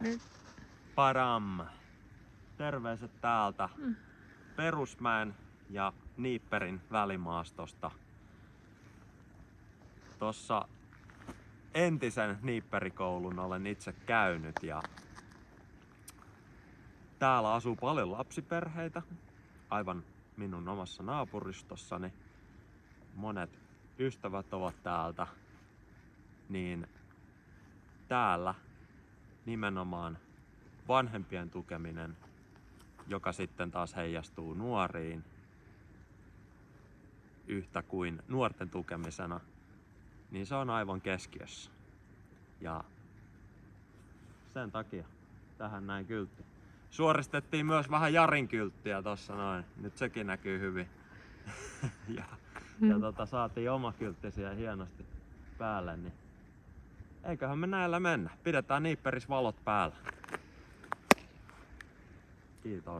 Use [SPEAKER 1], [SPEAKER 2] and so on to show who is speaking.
[SPEAKER 1] Nyt.
[SPEAKER 2] Param! Terveiset täältä Perusmäen ja Niipperin välimaastosta. Tossa entisen Niipperikoulun olen itse käynyt ja täällä asuu paljon lapsiperheitä, aivan minun omassa naapuristossani. Monet ystävät ovat täältä, niin täällä nimenomaan vanhempien tukeminen, joka sitten taas heijastuu nuoriin yhtä kuin nuorten tukemisena, niin se on aivan keskiössä. Ja sen takia tähän näin kyltti. Suoristettiin myös vähän Jarin kylttiä tossa noin. Nyt sekin näkyy hyvin. ja saatiin oma kyltti siellä hienosti päälle, niin eiköhän me näillä mennä. Pidetään Niipperissä valot päällä. Kiitos.